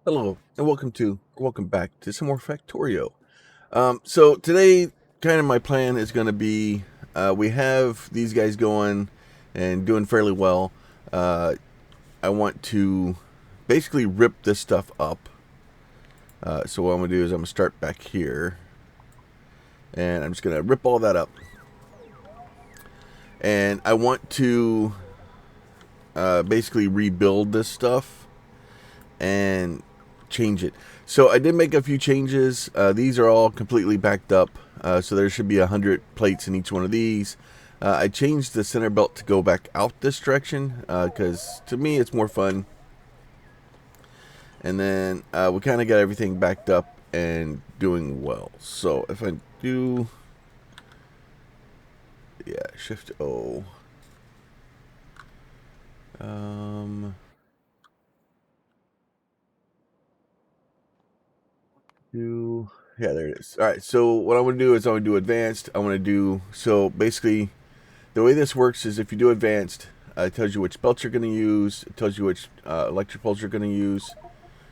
Hello and welcome back to some more Factorio. So today, kind of my plan is going to be, we have these guys going and doing fairly well. I want to basically rip this stuff up. So what I'm going to do is I'm going to start back here, and I'm just going to rip all that up. And I want to basically rebuild this stuff and change it. So I did make a few changes. These are all completely backed up, so there should be 100 plates in each one of these. I changed the center belt to go back out this direction because to me it's more fun. And then we kind of got everything backed up and doing well. So if I do, yeah, Shift O. Do Yeah, there it is. All right, so what I'm gonna do is I'm gonna do advanced. I want to do so basically. The way this works is if you do advanced, it tells you which belts you're going to use. It tells you which electric poles you're going to use.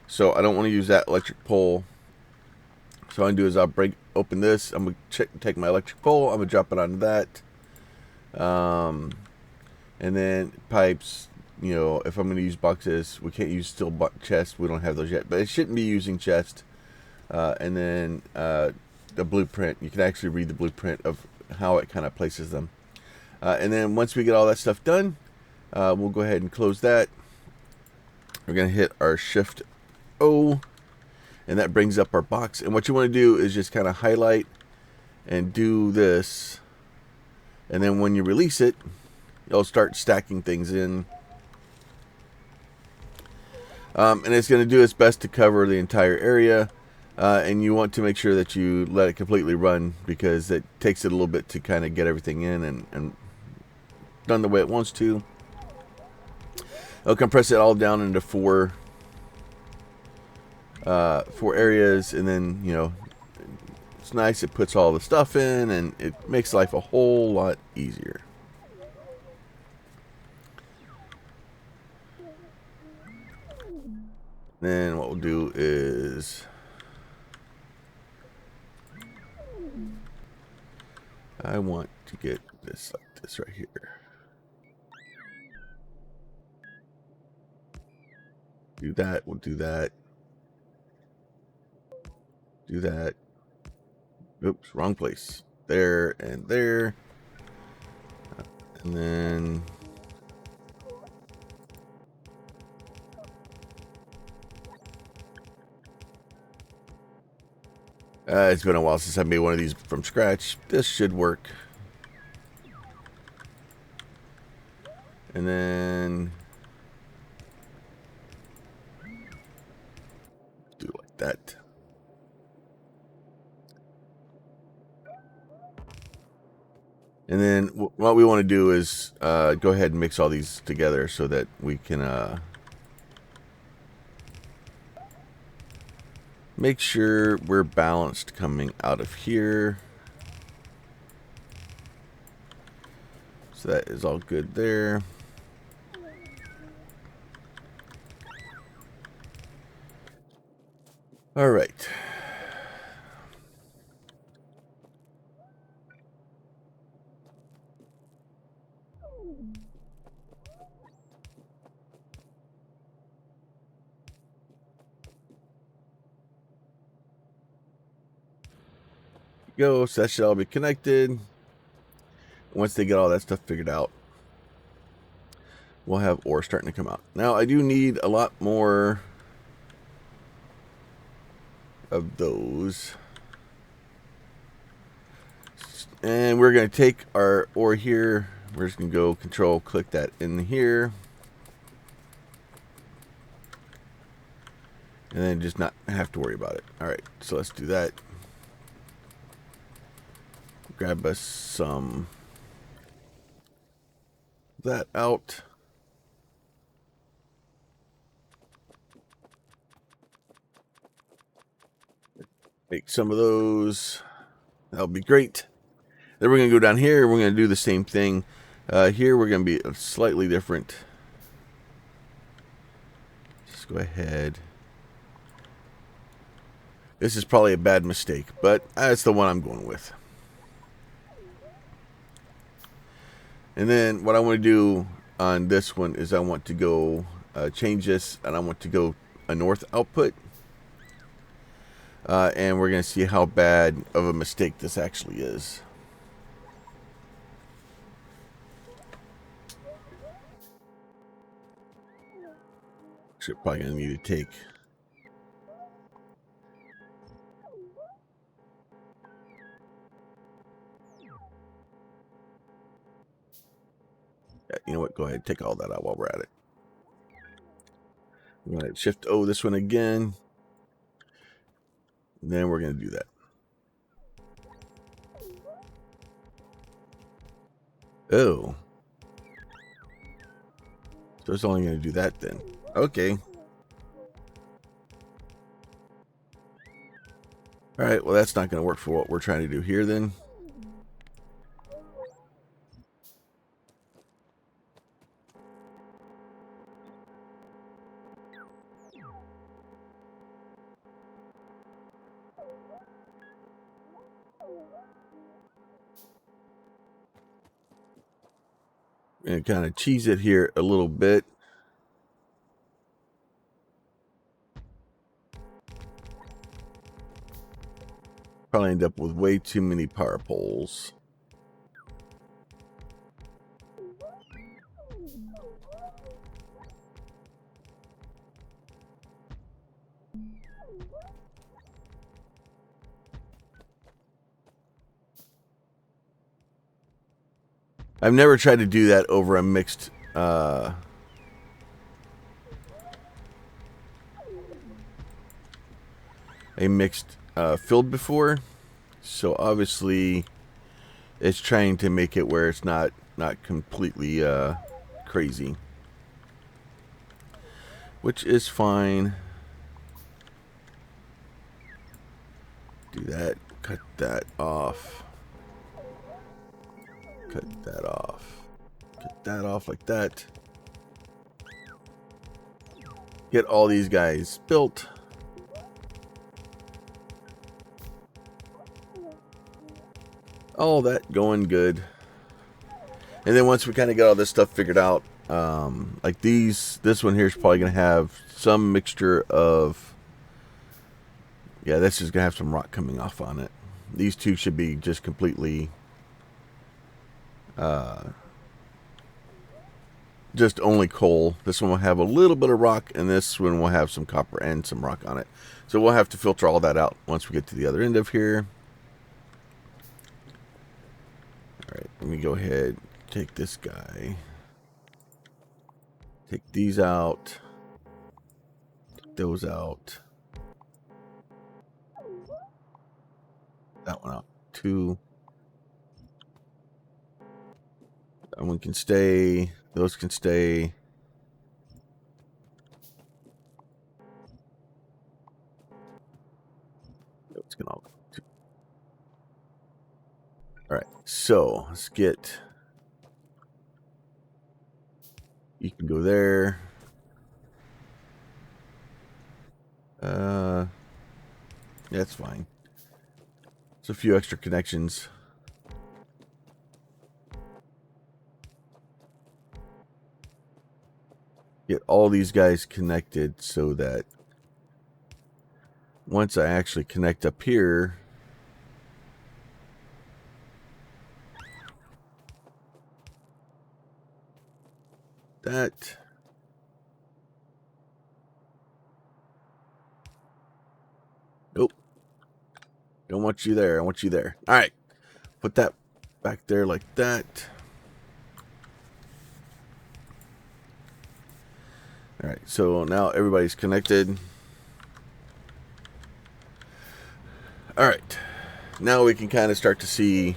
So I don't want to use that electric pole. So what I'm going to do is I'll open this. I'm going to take my electric pole. I'm going to drop it onto that. And then pipes, if I'm going to use boxes, we can't use steel chest. We don't have those yet. But it shouldn't be using chest. And then the blueprint. You can actually read the blueprint of how it kind of places them. And then once we get all that stuff done, we'll go ahead and close that. We're going to hit our Shift O, and that brings up our box. And what you want to do is just kind of highlight and do this. And then when you release it, you'll start stacking things in. And it's going to do its best to cover the entire area. And you want to make sure that you let it completely run because it takes it a little bit to kind of get everything in and done the way it wants to. I'll compress it all down into four areas, and then it's nice. It puts all the stuff in, and it makes life a whole lot easier. Then what we'll do is I want to get this like this right here. Do that. We'll do that. Do that. Oops, wrong place. There and there. And then it's been a while since I made one of these from scratch. This should work. And then do it like that. And then what we want to do is go ahead and mix all these together so that we can make sure we're balanced coming out of here. So that is all good there. All right. Go. So that should all be connected. Once they get all that stuff figured out, we'll have ore starting to come out. Now I do need a lot more of those. And we're going to take our ore here. We're just going to go control click that in here. And then just not have to worry about it. Alright, so let's do that. Grab us some that out. Make some of those. That'll be great. Then we're going to go down here. We're going to do the same thing. Here we're going to be slightly different. Just go ahead. This is probably a bad mistake, but that's the one I'm going with. And then what I want to do on this one is I want to go change this, and I want to go a north output. And we're going to see how bad of a mistake this actually is. Actually, probably going to need to take... Yeah, you know what? Go ahead, take all that out while we're at it. I'm going to shift O this one again. And then we're going to do that. Oh. So it's only going to do that then. Okay. Alright, well that's not going to work for what we're trying to do here then. And kind of cheese it here a little bit. Probably end up with way too many power poles. I've never tried to do that over a mixed field before, so obviously it's trying to make it where it's not completely crazy, which is fine. Do that, cut that off, cut that off, cut that off like that. Get all these guys built. All that going good. And then once we kind of get all this stuff figured out, like this one here is probably going to have some mixture of, yeah, this is going to have some rock coming off on it. These two should be just completely, just only coal. This one will have a little bit of rock, and this one will have some copper and some rock on it. So we'll have to filter all that out once we get to the other end of here. Alright, let me go ahead, take this guy, take these out, take those out, that one out, 2. That one can stay, those can stay. Those can all go too. Alright, so let's get, you can go there. Yeah, that's fine. It's a few extra connections. Get all these guys connected so that once I actually connect up here, that nope, don't want you there. I want you there. All right, put that back there like that. All right, so now everybody's connected. All right, now we can kind of start to see.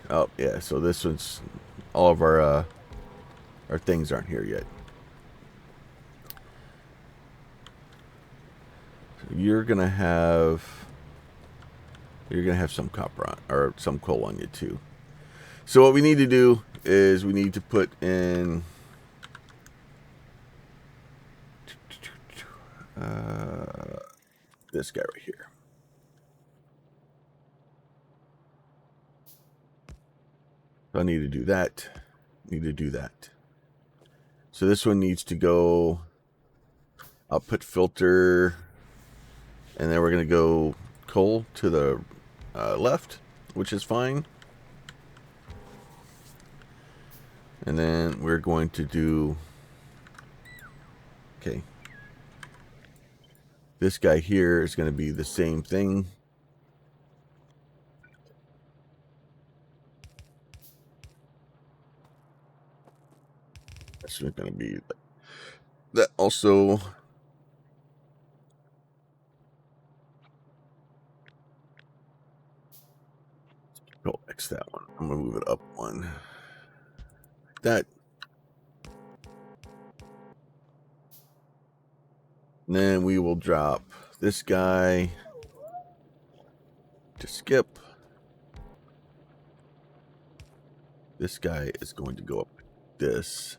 Oh yeah, so this one's all of our things aren't here yet. So you're gonna have some copper on, or some coal on you too. So what we need to do is we need to put in this guy right here. So I need to do that. Need to do that. So this one needs to go output filter, and then we're going to go coal to the left, which is fine. And then we're going to do, okay, this guy here is going to be the same thing. That's going to be that also. Go X that one. I'm going to move it up one. Like that. And then we will drop this guy to skip. This guy is going to go up like this.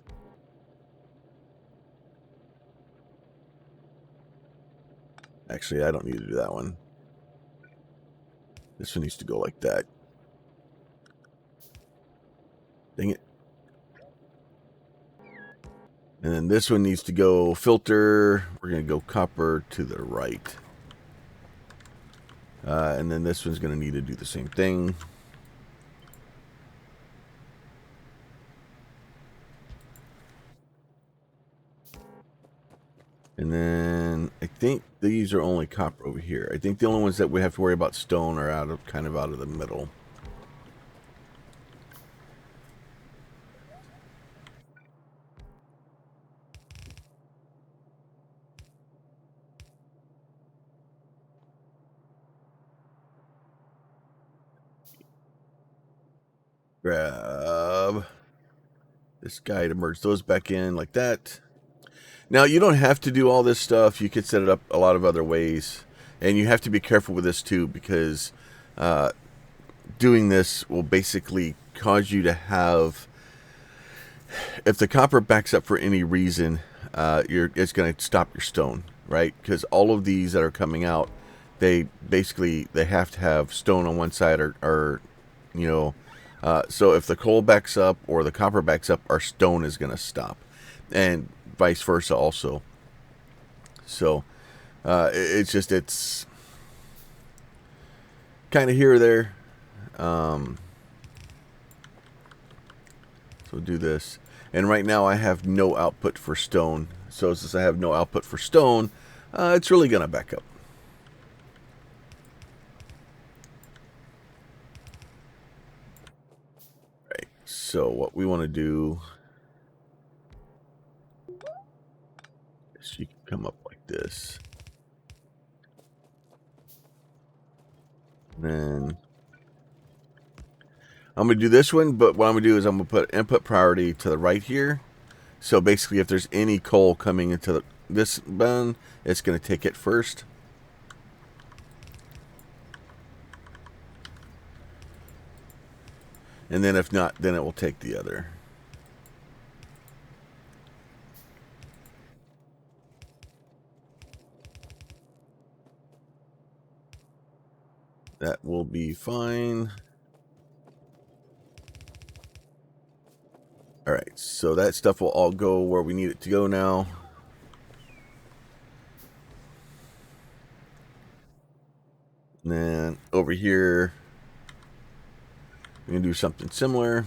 Actually, I don't need to do that one. This one needs to go like that. Dang it. And then this one needs to go filter. We're going to go copper to the right. And then this one's going to need to do the same thing. And then I think these are only copper over here. I think the only ones that we have to worry about stone are out of kind of out of the middle. Grab this guy to merge those back in like that. Now, you don't have to do all this stuff. You could set it up a lot of other ways. And you have to be careful with this too, because doing this will basically cause you to have, if the copper backs up for any reason, it's going to stop your stone, right? Because all of these that are coming out, they have to have stone on one side, or you know, so if the coal backs up or the copper backs up, our stone is going to stop, and vice versa also. So it's kind of here or there. So do this, and right now I have no output for stone. So since I have no output for stone, it's really going to back up. Right. So what we want to do is you can come up like this. Then I'm going to do this one, but what I'm going to do is I'm going to put input priority to the right here. So basically, if there's any coal coming into this bun, it's going to take it first. And then if not, then it will take the other. That will be fine. All right, so that stuff will all go where we need it to go now. And then over here, we're going to do something similar.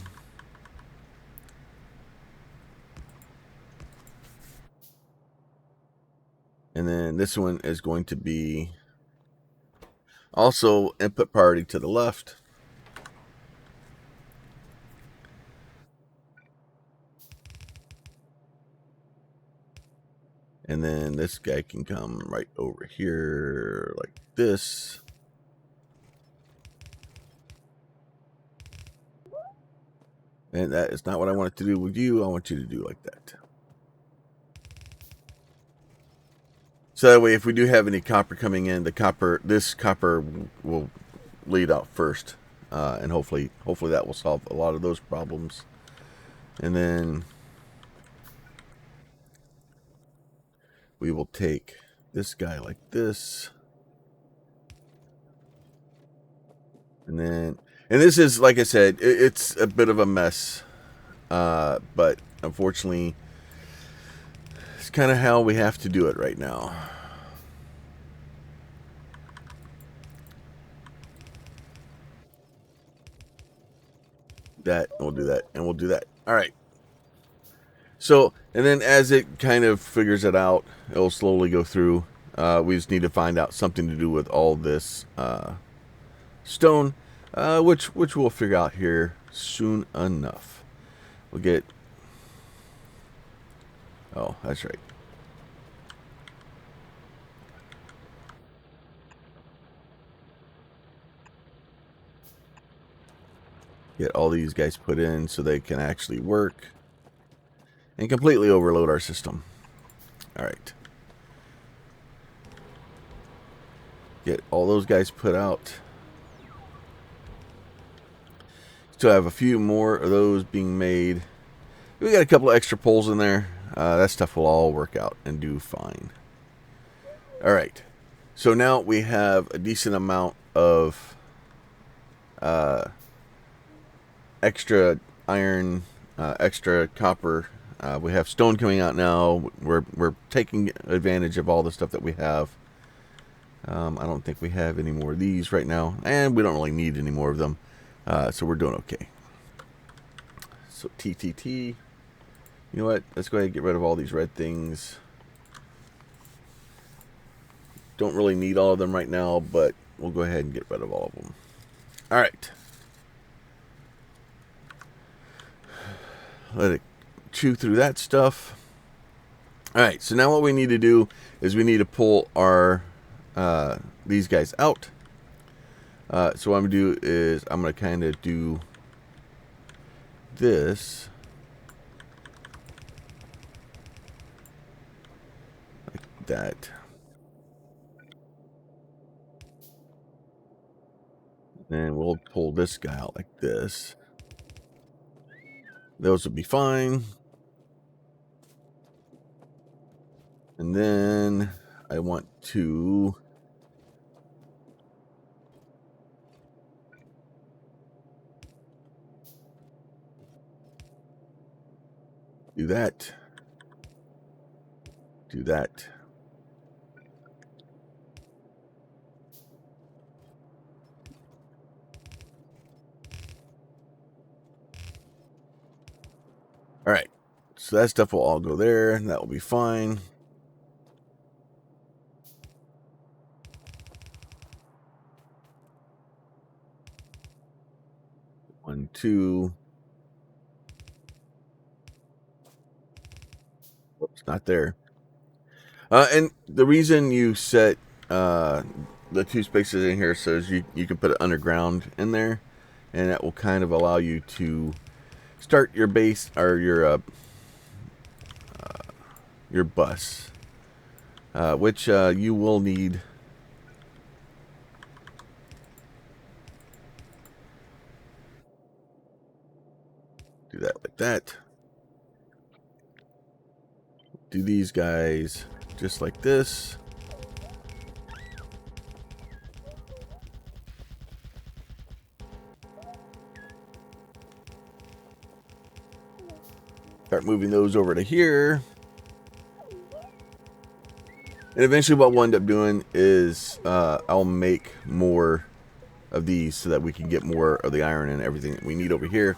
And then this one is going to be also input priority to the left. And then this guy can come right over here like this. And that is not what I want it to do with you. I want you to do like that. So that way, if we do have any copper coming in, this copper will lead out first. And hopefully that will solve a lot of those problems. And then we will take this guy like this. And then, and this is, like I said, it's a bit of a mess. But unfortunately, it's kind of how we have to do it right now. That, we'll do that, and we'll do that. All right. So, and then as it kind of figures it out, it'll slowly go through. We just need to find out something to do with all this stone, which we'll figure out here soon enough. We'll get. Oh, that's right. Get all these guys put in so they can actually work and completely overload our system. All right. Get all those guys put out. Still have a few more of those being made. We got a couple of extra poles in there. That stuff will all work out and do fine. All right. So now we have a decent amount of extra iron, extra copper. We have stone coming out now. We're taking advantage of all the stuff that we have. I don't think we have any more of these right now, and we don't really need any more of them. So we're doing okay. So TTT. You know what? Let's go ahead and get rid of all these red things. Don't really need all of them right now, but we'll go ahead and get rid of all of them. All right. Let it chew through that stuff. All right. So now what we need to do is we need to pull our these guys out. So what I'm going to do is I'm going to kind of do this. Like that. And we'll pull this guy out like this. Those will be fine. And then I want to do that. Do that. All right. So that stuff will all go there, and that will be fine. One, two. Whoops, not there. And the reason you set the two spaces in here so you can put it underground in there, and that will kind of allow you to start your base or your bus, which you will need. Do that like that. Do these guys just like this. Start moving those over to here. And eventually what we'll end up doing is I'll make more of these so that we can get more of the iron and everything that we need over here.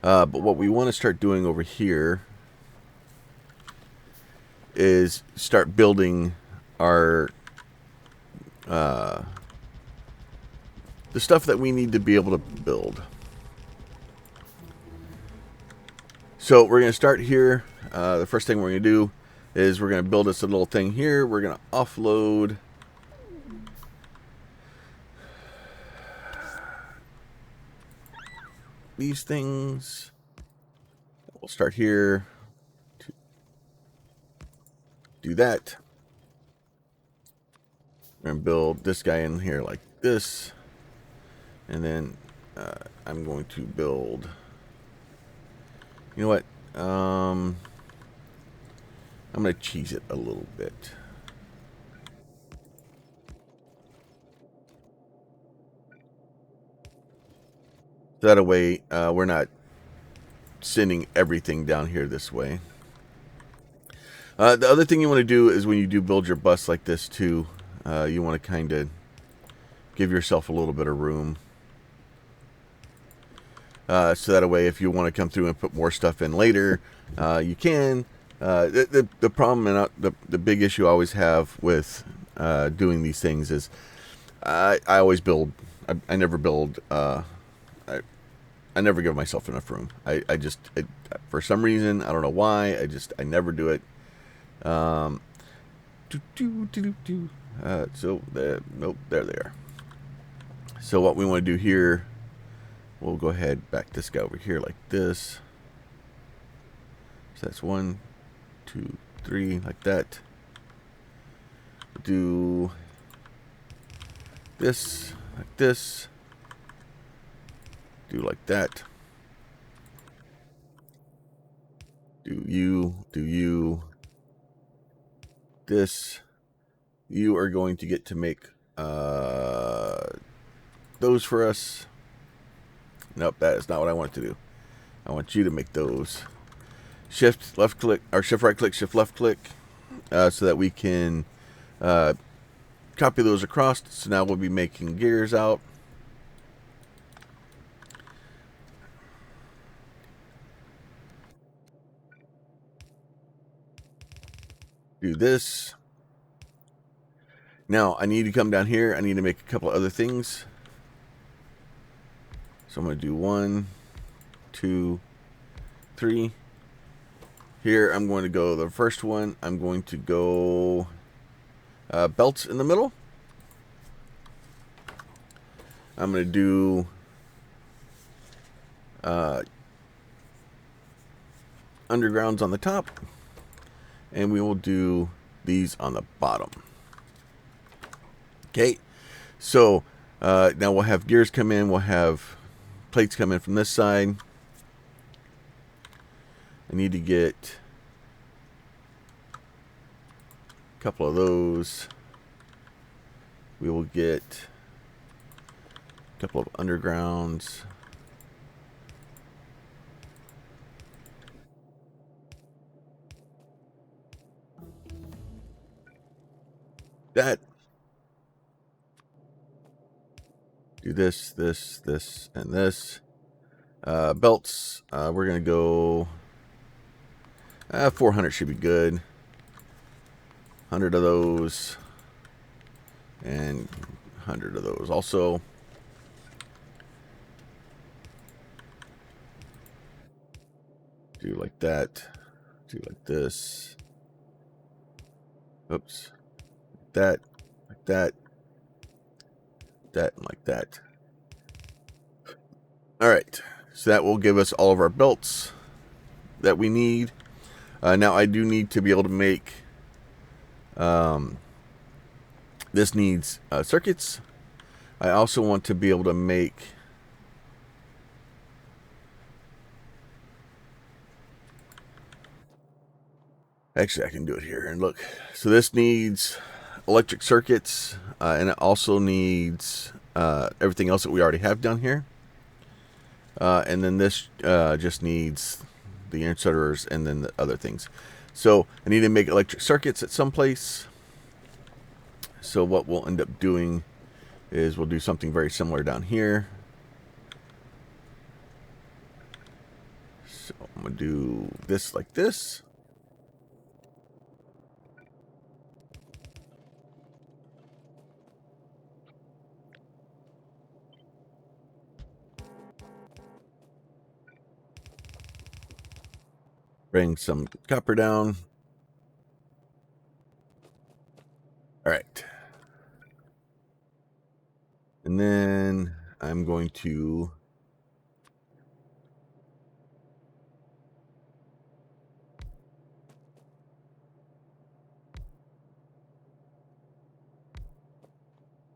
But what we want to start doing over here is start building our the stuff that we need to be able to build. So we're going to start here. The first thing we're going to do is we're going to build us a little thing here. We're going to offload these things. We'll start here. Do that. We're going to build this guy in here like this. And then I'm going to build... You know what? I'm going to cheese it a little bit. So that way we're not sending everything down here this way. The other thing you want to do is when you do build your bus like this too, you want to kind of give yourself a little bit of room. So that way if you want to come through and put more stuff in later, you can. The problem and the big issue I always have with doing these things is I always build. I never build. I never give myself enough room. I just for some reason, I don't know why. I never do it. So nope, there they are. So what we want to do here, we'll go ahead back this guy over here like this. So that's 1, 2, 3, like that. Do this like this. Do like that. Do you this. You are going to get to make those for us. Nope, that is not what I want to do. I want you to make those. Shift left click, or shift right click, shift left click, so that we can copy those across. So now we'll be making gears out. Do this. Now I need to come down here. I need to make a couple other things. So I'm going to do 1, 2, 3. Here I'm going to go the first one. I'm going to go belts in the middle. I'm going to do undergrounds on the top, and we will do these on the bottom. Okay, so now we'll have gears come in, we'll have plates come in from this side. I need to get a couple of those. We will get a couple of undergrounds. That. Do this, this, this, and this. Belts, we're going to go 400 should be good. 100 of those. And 100 of those also. Do like that. Do like this. Oops. Like that. Like that. That and like that. Alright. So that will give us all of our belts that we need. Now I do need to be able to make this needs circuits. I also want to be able to make actually I can do it here and look. So this needs electric circuits, and it also needs everything else that we already have down here. And then this just needs the inserters and then the other things. So I need to make electric circuits at some place. So what we'll end up doing is we'll do something very similar down here. So I'm going to do this like this. Bring some copper down. All right. And then I'm going to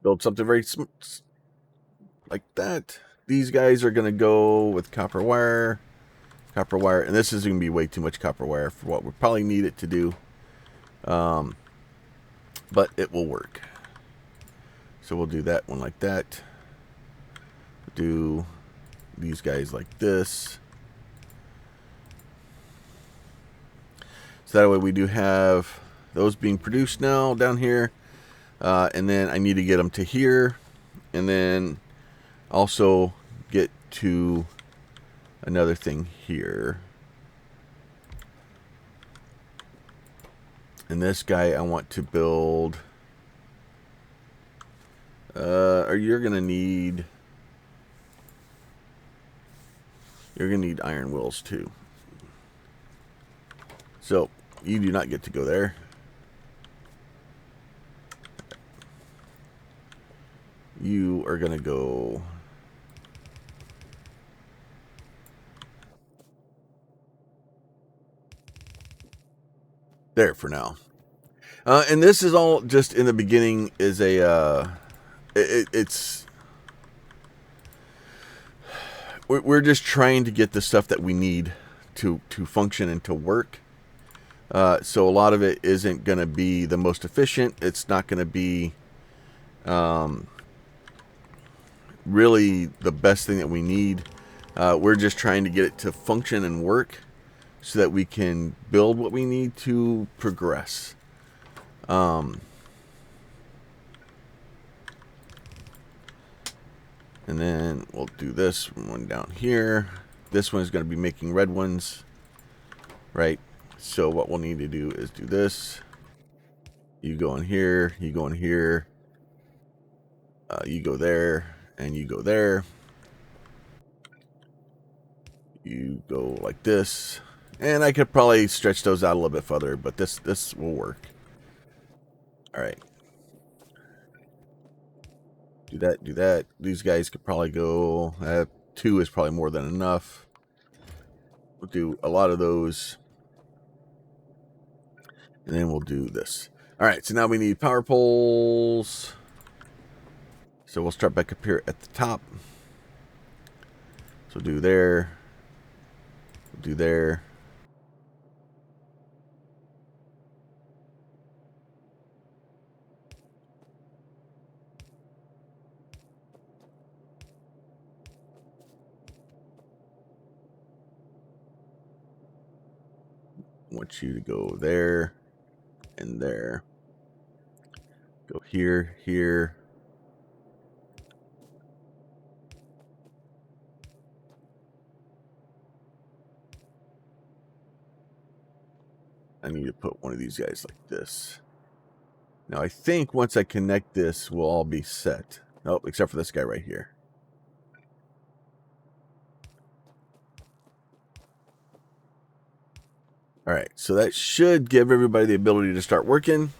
build something very like that. These guys are going to go with copper wire, and this is going to be way too much copper wire for what we probably need it to do. But it will work. So we'll do that one like that. Do these guys like this. So that way we do have those being produced now down here. And then I need to get them to here. And then also get to another thing here. And this guy I want to build. Or you're gonna need iron wheels too. So you do not get to go there. You are gonna go there for now. And this is all just in the beginning. Is a it's we're just trying to get the stuff that we need to function and to work. So a lot of it isn't going to be the most efficient. It's not going to be really the best thing that we need. We're just trying to get it to function and work so that we can build what we need to progress. And then we'll do this one down here. This one is going to be making red ones, right? So what we'll need to do is do this. You go in here, you go in here, you go there, and you go there. You go like this. And I could probably stretch those out a little bit further, but this will work. All right. Do that, do that. These guys could probably go... 2 is probably more than enough. We'll do a lot of those. And then we'll do this. All right, so now we need power poles. So we'll start back up here at the top. So do there. Do there. I want you to go there and there. Go here, here. I need to put one of these guys like this. Now I think once I connect this, we'll all be set. Nope, except for this guy right here. All right, so that should give everybody the ability to start working.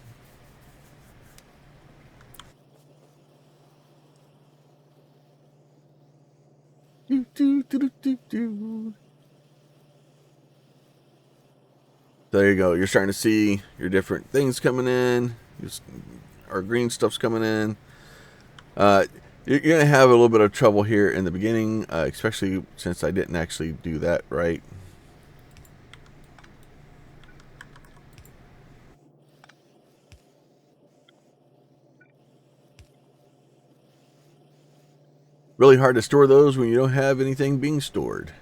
There you go. You're starting to see your different things coming in. Our green stuff's coming in. You're going to have a little bit of trouble here in the beginning, especially since I didn't actually do that right. Really hard to store those when you don't have anything being stored.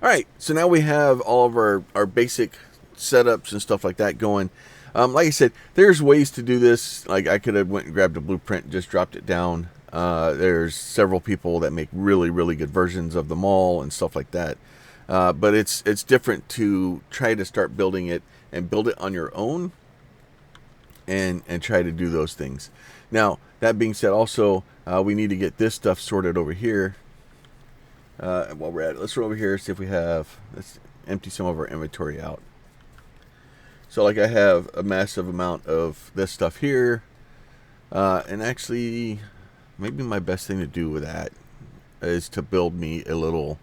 All right, so now we have all of our basic setups and stuff like that going. Like I said, there's ways to do this. Like I could have went and grabbed a blueprint and just dropped it down. There's several people that make really, really good versions of them all and stuff like that. But it's different to try to start building it and build it on your own and try to do those things. Now, that being said, also, we need to get this stuff sorted over here. While we're at it, let's go over here, see if we have... Let's empty some of our inventory out. So, like, I have a massive amount of this stuff here. And actually, maybe my best thing to do with that is to build me a little...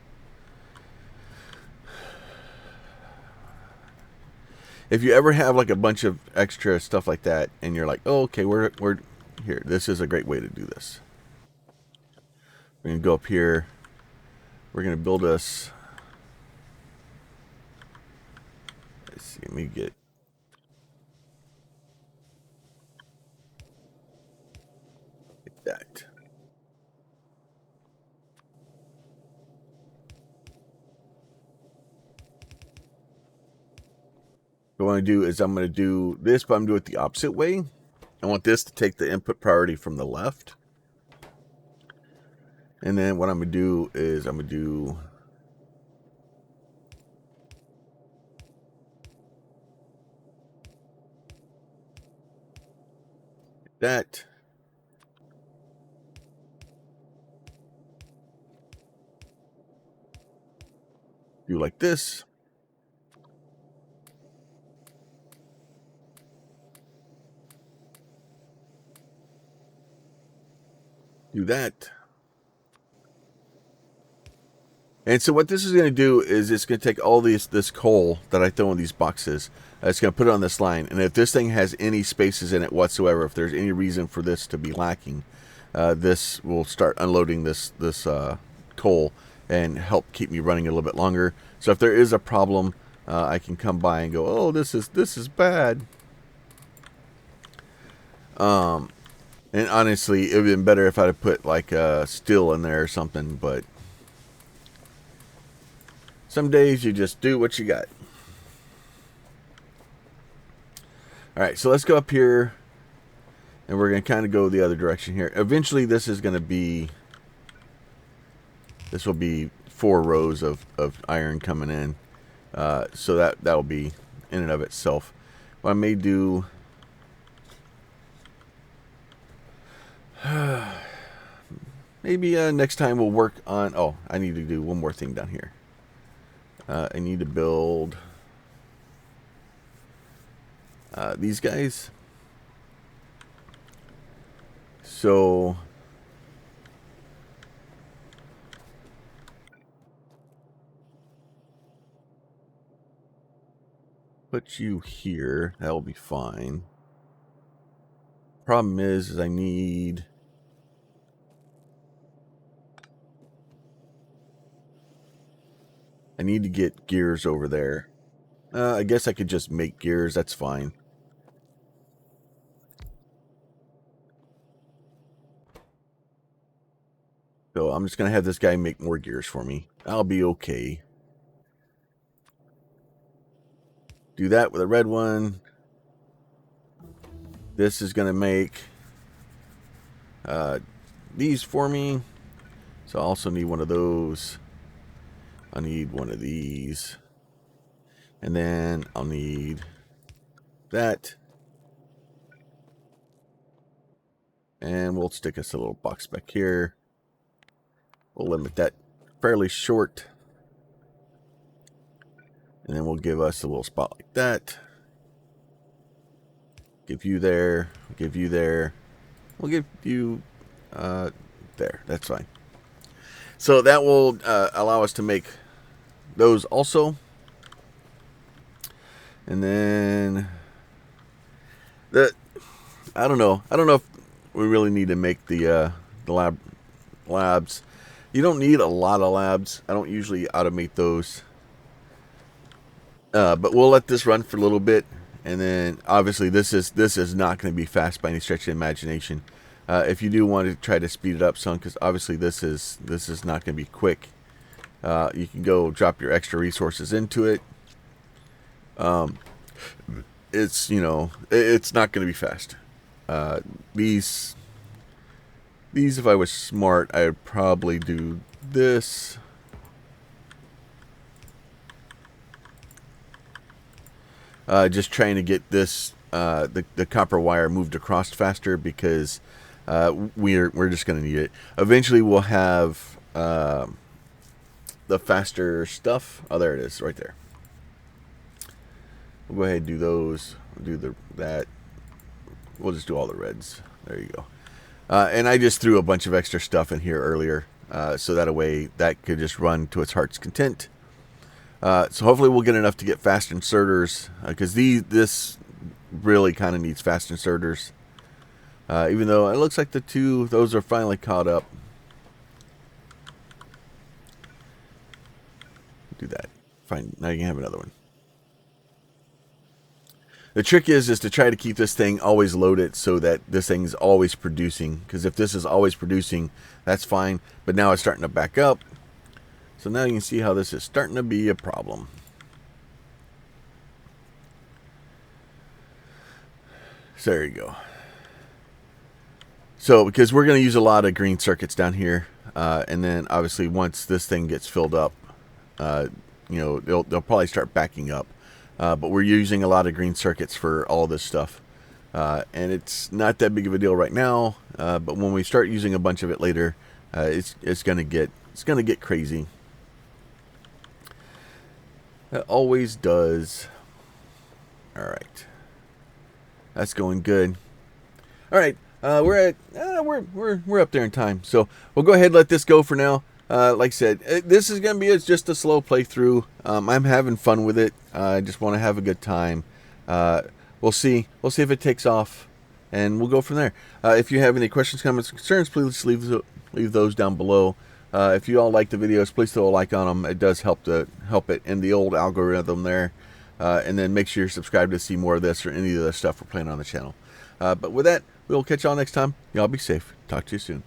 If you ever have like a bunch of extra stuff like that and you're like, oh, okay, we're here. This is a great way to do this. We're going to go up here. We're going to build us... Let's see, let me get... that. I want to do is I'm going to do this, but I'm doing it the opposite way. I want this to take the input priority from the left. And then what I'm going to do is I'm going to do that. Do like this. Do that. And so what this is going to do is it's going to take all this coal that I throw in these boxes. It's going to put it on this line. And if this thing has any spaces in it whatsoever, if there's any reason for this to be lacking, this will start unloading this coal and help keep me running a little bit longer. So if there is a problem, I can come by and go, oh, this is bad. And honestly, it would have been better if I'd have put like steel in there or something, but some days you just do what you got. All right, so let's go up here, and we're going to kind of go the other direction here. Eventually, this is going to be, this will be 4 rows of iron coming in. So that will be in and of itself. What I may do, maybe next time we'll work on, oh, I need to do one more thing down here. I need to build these guys. So put you here. That will be fine. Problem is I need to get gears over there. I guess I could just make gears. That's fine. So I'm just going to have this guy make more gears for me. I'll be okay. Do that with a red one. This is going to make these for me. So I also need one of those. I need one of these. And then I'll need that. And we'll stick us a little box back here. We'll limit that fairly short. And then we'll give us a little spot like that. Give you there. Give you there. We'll give you there. That's fine. So that will allow us to make those also. And then I don't know if we really need to make the labs. You don't need a lot of labs. I don't usually automate those. But we'll let this run for a little bit, and then obviously this is not going to be fast by any stretch of the imagination. If you do want to try to speed it up some, because obviously this is not going to be quick. You can go drop your extra resources into it. It's it's not going to be fast. These if I was smart, I would probably do this. Just trying to get this the copper wire moved across faster, because we're just going to need it. Eventually we'll have the faster stuff. Oh, there it is, right there. We'll go ahead and do those. Do that. We'll just do all the reds. There you go. And I just threw a bunch of extra stuff in here earlier, so that a way that could just run to its heart's content. So hopefully we'll get enough to get fast inserters, because this really kind of needs fast inserters. Even though it looks like those are finally caught up. Do that. Fine. Now you can have another one. The trick is to try to keep this thing always loaded so that this thing's always producing. Because if this is always producing, that's fine. But now it's starting to back up. So now you can see how this is starting to be a problem. So there you go. So because we're going to use a lot of green circuits down here, and then obviously once this thing gets filled up, you know, they'll probably start backing up. But we're using a lot of green circuits for all this stuff, and it's not that big of a deal right now. But when we start using a bunch of it later, it's gonna get crazy. It always does. All right, that's going good. All right, we're up there in time, so we'll go ahead and let this go for now. Like I said, this is gonna be just a slow playthrough. I'm having fun with it. I just want to have a good time. We'll see if it takes off, and we'll go from there. If you have any questions, comments, concerns, please leave those down below. If you all like the videos, please throw a like on them. It does help it in the old algorithm there. And then make sure you're subscribed to see more of this or any of the stuff we're playing on the channel. But with that, we'll catch y'all next time. Y'all be safe. Talk to you soon.